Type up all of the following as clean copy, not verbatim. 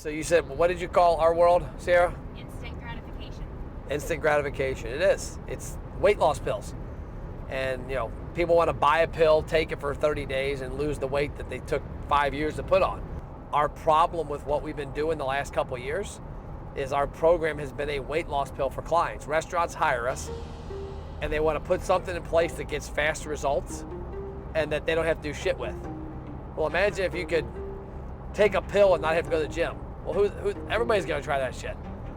So you said, what did you call our world, Sarah? Instant gratification. Instant gratification. It is. It's weight loss pills. And, people want to buy a pill, take it for 30 days, and lose the weight that they took 5 years to put on. Our problem with what we've been doing the last couple of years is our program has been a weight loss pill for clients. Restaurants hire us, and they want to put something in place that gets fast results and that they don't have to do shit with. Well, imagine if you could take a pill and not have to go to the gym. Well, everybody's going to try that shit.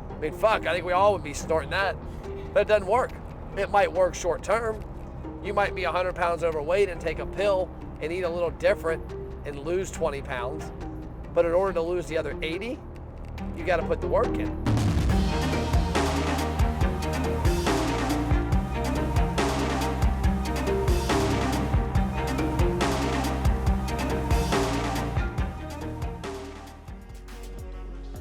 I mean, fuck, I think we all would be snorting that, but it doesn't work. It might work short term. You might be 100 pounds overweight and take a pill and eat a little different and lose 20 pounds. But in order to lose the other 80, you got to put the work in.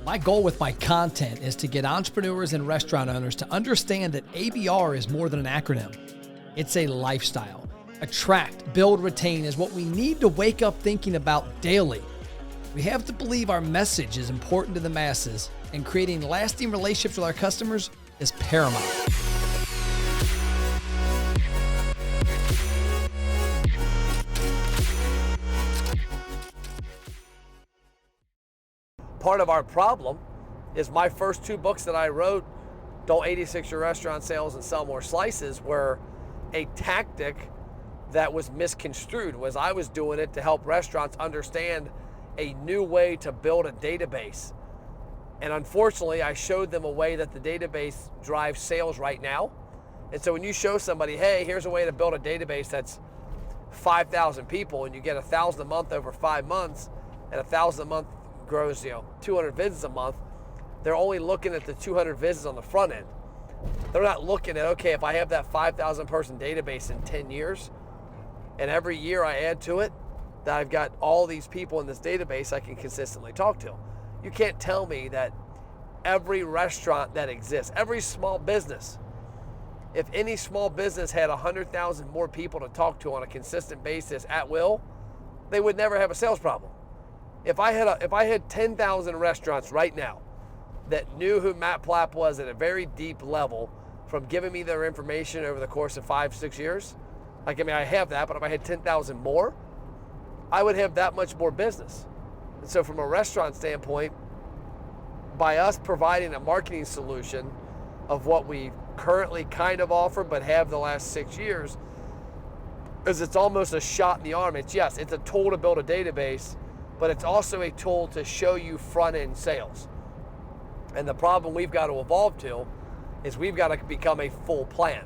My goal with my content is to get entrepreneurs and restaurant owners to understand that ABR is more than an acronym. It's a lifestyle. Attract, build, retain is what we need to wake up thinking about daily. We have to believe our message is important to the masses, and creating lasting relationships with our customers is paramount. Part of our problem is my first 2 books that I wrote, Don't 86 Your Restaurant Sales and Sell More Slices, were a tactic that was misconstrued. Was I was doing it to help restaurants understand a new way to build a database. And unfortunately, I showed them a way that the database drives sales right now. And so when you show somebody, hey, here's a way to build a database that's 5,000 people and you get 1,000 a month over 5 months, and 1,000 a month grows 200 visits a month, they're only looking at the 200 visits on the front end. They're not looking at, okay, if I have that 5,000 person database in 10 years, and every year I add to it, that I've got all these people in this database I can consistently talk to. You can't tell me that every restaurant that exists, every small business, if any small business had 100,000 more people to talk to on a consistent basis at will, they would never have a sales problem. If I had 10,000 restaurants right now that knew who Matt Plapp was at a very deep level from giving me their information over the course of 5-6 years, I have that, but if I had 10,000 more, I would have that much more business. And so from a restaurant standpoint, by us providing a marketing solution of what we currently kind of offer but have the last 6 years, is it's almost a shot in the arm. It's a tool to build a database, but it's also a tool to show you front-end sales. And the problem we've got to evolve to is we've got to become a full plan.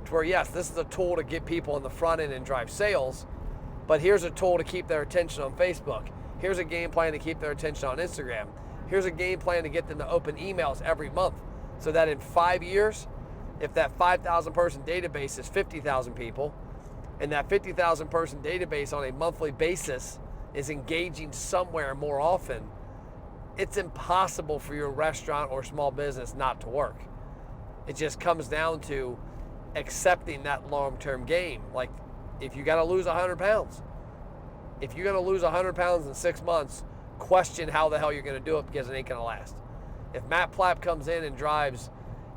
To where, yes, this is a tool to get people on the front end and drive sales, but here's a tool to keep their attention on Facebook. Here's a game plan to keep their attention on Instagram. Here's a game plan to get them to open emails every month so that in 5 years, if that 5,000 person database is 50,000 people, and that 50,000 person database on a monthly basis is engaging somewhere more often, it's impossible for your restaurant or small business not to work. It just comes down to accepting that long-term game. Like, if you got to lose 100 pounds, if you're going to lose 100 pounds in 6 months, question how the hell you're going to do it, because it ain't going to last. If Matt Plapp comes in and drives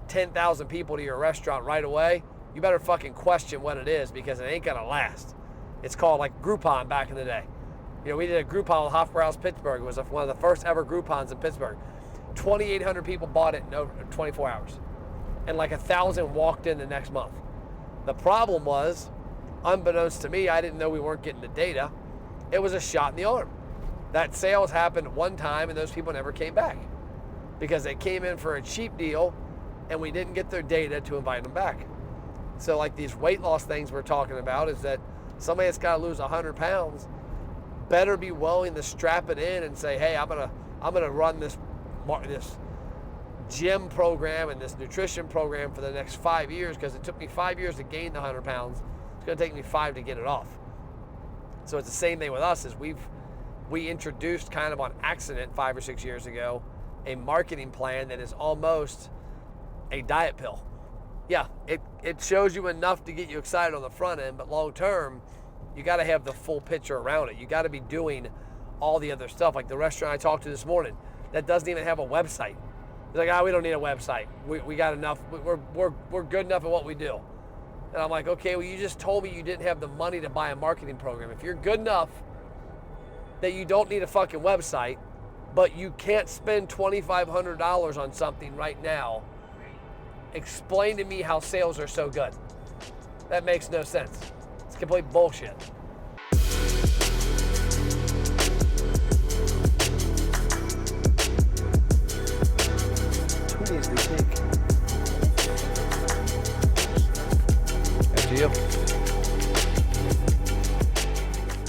10,000 people to your restaurant right away, you better fucking question what it is, because it ain't going to last. It's called like Groupon back in the day. We did a Groupon with Hofbrau's Pittsburgh. It was one of the first ever Groupons in Pittsburgh. 2,800 people bought it in over 24 hours. And like 1,000 walked in the next month. The problem was, unbeknownst to me, I didn't know we weren't getting the data. It was a shot in the arm. That sales happened one time and those people never came back because they came in for a cheap deal and we didn't get their data to invite them back. So like these weight loss things we're talking about is that somebody that's got to lose 100 pounds better be willing to strap it in and say, hey, I'm gonna run this gym program and this nutrition program for the next 5 years, because it took me 5 years to gain the 100 pounds. It's going to take me 5 to get it off. So it's the same thing with us. Is we introduced kind of on accident 5 or 6 years ago a marketing plan that is almost a diet pill. Yeah, it shows you enough to get you excited on the front end, but long term, you got to have the full picture around it. You got to be doing all the other stuff. Like the restaurant I talked to this morning, that doesn't even have a website. He's like, we don't need a website. We got enough. We're good enough at what we do. And I'm like, okay, well, you just told me you didn't have the money to buy a marketing program. If you're good enough that you don't need a fucking website, but you can't spend $2,500 on something right now, explain to me how sales are so good. That makes no sense. It's complete bullshit. Who needs the cake? After you.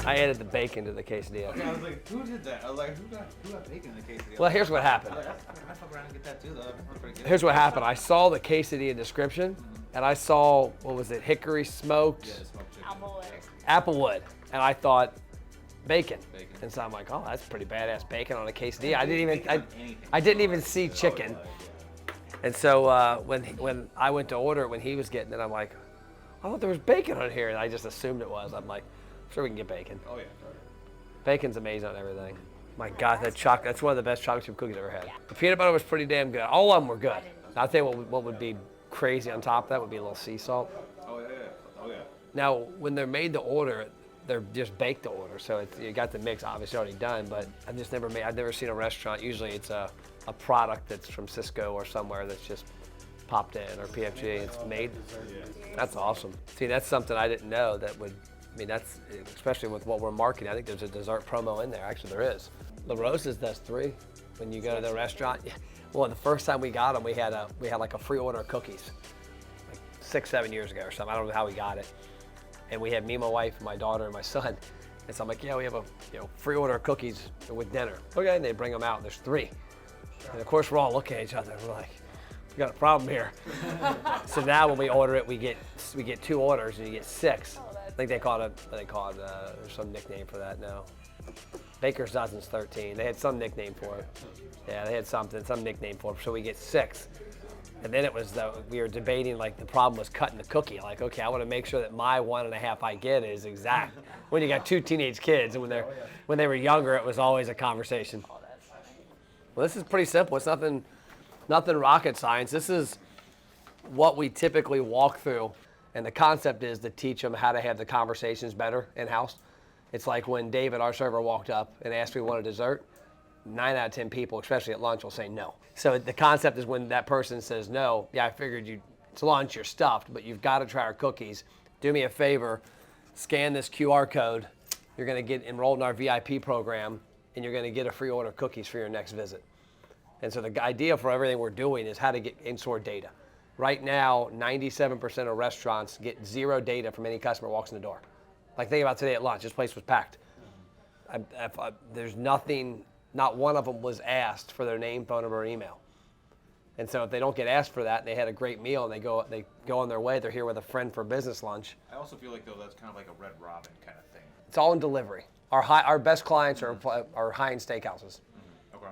I added the bacon to the quesadilla. Okay, I was like, who did that? I was like, who got bacon in the quesadilla? Well, here's what happened. I fuck around and get that too, though. That's pretty good. Here's what happened. I saw the quesadilla description, and I saw, what was it, hickory smoked? Yeah, the smoked chicken. Applewood. And I thought, bacon. Bacon. And so I'm like, oh, that's pretty badass bacon on a quesadilla. I Anything. didn't even see chicken. And so when I went to order it, when he was getting it, I'm like, I thought there was bacon on here, and I just assumed it was. I'm like, sure we can get bacon. Oh, yeah. Bacon's amazing on everything. My God, that's one of the best chocolate chip cookies I've ever had. The peanut butter was pretty damn good. All of them were good. I'll tell you what would be crazy on top of that would be a little sea salt. Oh, yeah. Oh, yeah. Now, when they're made to order, they're just baked to order, so you got the mix obviously already done. But I've never seen a restaurant. Usually, it's a product that's from Cisco or somewhere that's just popped in, or PFG. It's made. That's awesome. See, that's something I didn't know that would. I mean, that's especially with what we're marketing. I think there's a dessert promo in there. Actually, there is. La Rosa's does 3 when you go to the restaurant. Well, the first time we got them, we had like a free order of cookies, like 6-7 years ago or something. I don't know how we got it. And we had me, my wife, my daughter, and my son. And so I'm like, yeah, we have a free order of cookies with dinner. Okay, and they bring them out. And there's 3. And of course, we're all looking at each other. We're like, we got a problem here. So now when we order it, we get 2 orders and you get 6. I think they call it there's some nickname for that now. Baker's Dozen's 13. They had some nickname for it. Yeah, they had some nickname for it. So we get 6. And then it was we were debating, like, the problem was cutting the cookie. Like, okay, I want to make sure that my 1.5 I get is exact. When you got 2 teenage kids, and when they were younger, it was always a conversation. Well, this is pretty simple. It's nothing rocket science. This is what we typically walk through. And the concept is to teach them how to have the conversations better in-house. It's like when David, our server, walked up and asked if we wanted dessert, 9 out of 10 people, especially at lunch, will say no. So the concept is when that person says no, yeah, I figured it's lunch, you're stuffed, but you've got to try our cookies. Do me a favor, scan this QR code. You're going to get enrolled in our VIP program, and you're going to get a free order of cookies for your next visit. And so the idea for everything we're doing is how to get in-store data. Right now, 97% of restaurants get 0 data from any customer who walks in the door. Like, think about today at lunch. This place was packed. There's nothing, not one of them was asked for their name, phone number, or email. And so if they don't get asked for that and they had a great meal and they go on their way, they're here with a friend for business lunch. I also feel like, though, that's kind of like a Red Robin kind of thing. It's all in delivery. Our best clients are high-end steakhouses. Okay.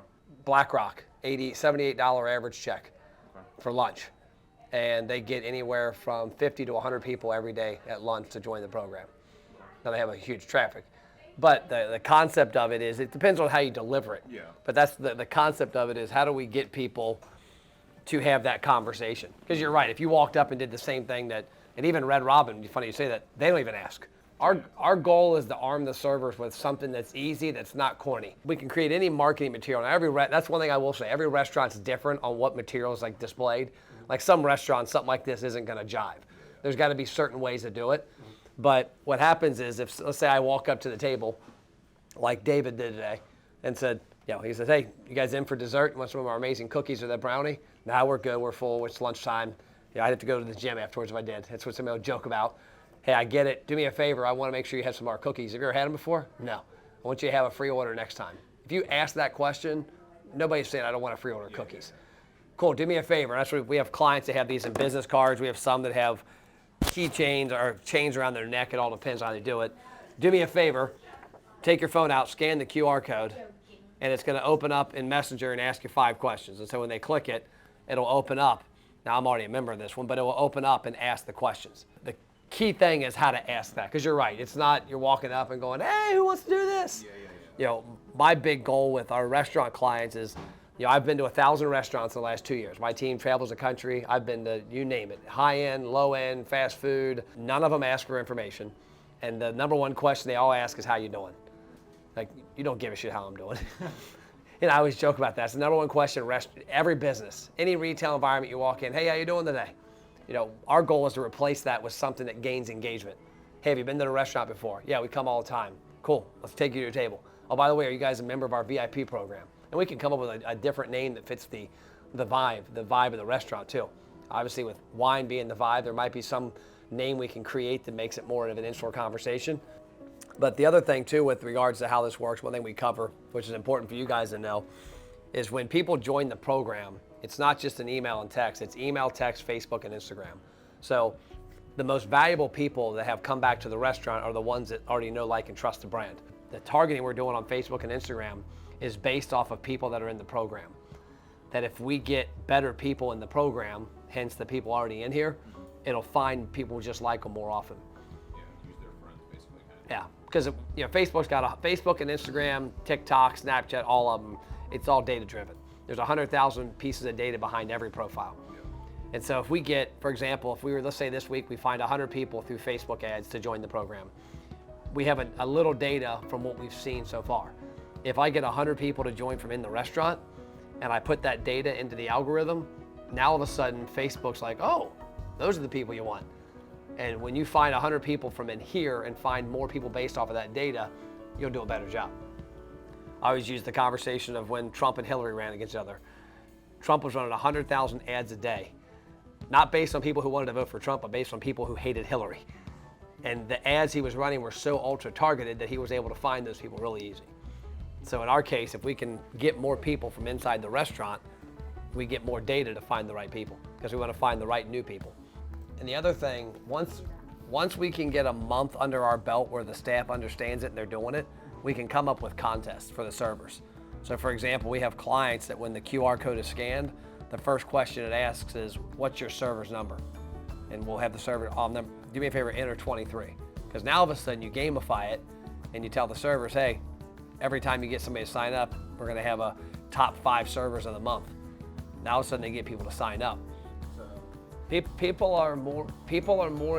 Black Rock, $78 average check for lunch. And they get anywhere from 50 to 100 people every day at lunch to join the program. Now they have a huge traffic. But the concept of it is, it depends on how you deliver it. Yeah. But that's the concept of it is, how do we get people to have that conversation? Because you're right, if you walked up and did the same thing and even Red Robin, funny you say that, they don't even ask. Our goal is to arm the servers with something that's easy, that's not corny. We can create any marketing material. Now that's one thing I will say, every restaurant's different on what material is like displayed. Like some restaurants, something like this isn't gonna jive. There's gotta be certain ways to do it. But what happens is, if, let's say I walk up to the table, like David did today, and said, he says, hey, you guys in for dessert? You want some of our amazing cookies or that brownie? Nah, we're good, we're full, it's lunchtime. I'd have to go to the gym afterwards if I did. That's what somebody would joke about. Hey, I get it, do me a favor, I wanna make sure you have some of our cookies. Have you ever had them before? No. I want you to have a free order next time. If you ask that question, nobody's saying I don't want a free order of cookies. Cool, do me a favor. That's what we have clients that have these in business cards. We have some that have keychains or chains around their neck. It all depends on how they do it. Do me a favor, take your phone out, scan the QR code, and it's gonna open up in Messenger and ask you 5 questions. And so when they click it, it'll open up. Now I'm already a member of this one, but it will open up and ask the questions. The key thing is how to ask that, because you're right. It's not you're walking up and going, hey, who wants to do this? My big goal with our restaurant clients is I've been to 1,000 restaurants in the last 2 years. My team travels the country. I've been to, you name it, high end, low end, fast food. None of them ask for information. And the number one question they all ask is, how you doing? Like, you don't give a shit how I'm doing. And I always joke about that. It's the number one question, every business, any retail environment you walk in, hey, how you doing today? Our goal is to replace that with something that gains engagement. Hey, have you been to a restaurant before? Yeah, we come all the time. Cool, let's take you to your table. Oh, by the way, are you guys a member of our VIP program? And we can come up with a different name that fits the vibe of the restaurant too. Obviously with wine being the vibe, there might be some name we can create that makes it more of an in-store conversation. But the other thing too, with regards to how this works, one thing we cover, which is important for you guys to know, is when people join the program, it's not just an email and text, it's email, text, Facebook, and Instagram. So the most valuable people that have come back to the restaurant are the ones that already know, like, and trust the brand. The targeting we're doing on Facebook and Instagram is based off of people that are in the program. That if we get better people in the program, hence the people already in here, it'll find people just like them more often. Yeah, use their friends basically. Yeah, because Facebook's got Facebook and Instagram, TikTok, Snapchat, all of them. It's all data driven. There's 100,000 pieces of data behind every profile. Yeah. And so if we get, for example, let's say this week we find 100 people through Facebook ads to join the program. We have a little data from what we've seen so far. If I get 100 people to join from in the restaurant and I put that data into the algorithm, now all of a sudden Facebook's like, oh, those are the people you want. And when you find 100 people from in here and find more people based off of that data, you'll do a better job. I always use the conversation of when Trump and Hillary ran against each other. Trump was running 100,000 ads a day, not based on people who wanted to vote for Trump, but based on people who hated Hillary. And the ads he was running were so ultra targeted that he was able to find those people really easy. So in our case, if we can get more people from inside the restaurant, we get more data to find the right people, because we want to find the right new people. And the other thing, once we can get a month under our belt where the staff understands it and they're doing it, we can come up with contests for the servers. So for example, we have clients that when the QR code is scanned, the first question it asks is, what's your server's number? And we'll have the server, do me a favor, enter 23. Because now all of a sudden you gamify it and you tell the servers, hey, every time you get somebody to sign up, we're gonna have a top 5 servers of the month. Now all of a sudden they get people to sign up. People are more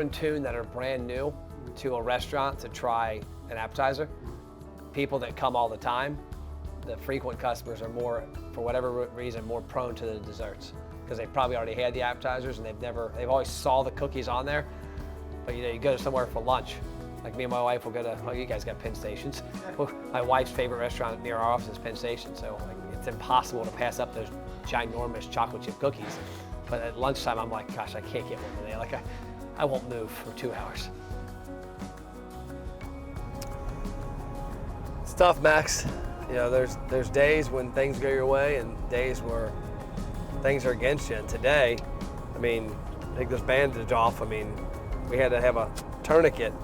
in tune that are brand new to a restaurant to try an appetizer. People that come all the time, the frequent customers are more, for whatever reason, more prone to the desserts, because they've probably already had the appetizers and they've always saw the cookies on there. But you go to somewhere for lunch. Like me and my wife will go to, you guys got Penn Stations. My wife's favorite restaurant near our office is Penn Station, so it's impossible to pass up those ginormous chocolate chip cookies. But at lunchtime, I'm like, gosh, I can't get one today. Like I won't move for 2 hours. It's tough, Max. There's days when things go your way and days where things are against you. And today, take this bandage off. We had to have a tourniquet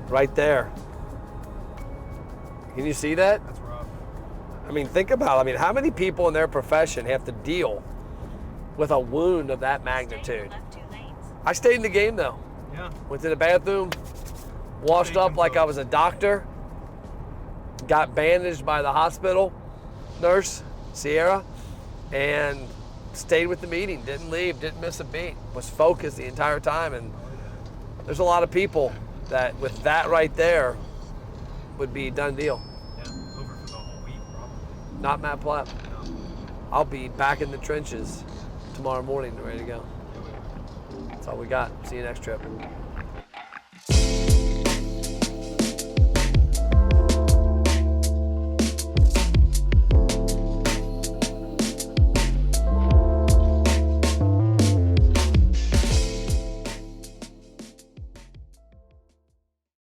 right there. Can you see that? That's rough. Think about it. How many people in their profession have to deal with a wound of that magnitude? I stayed in the game though. Yeah. Went to the bathroom, washed up like I was a doctor, got bandaged by the hospital nurse, Sierra, and stayed with the meeting, didn't leave, didn't miss a beat, was focused the entire time. And there's a lot of people that with that right there would be done deal. Yeah, over for the whole week probably. Not Matt Platt. No. I'll be back in the trenches tomorrow morning, ready to go. That's all we got. See you next trip.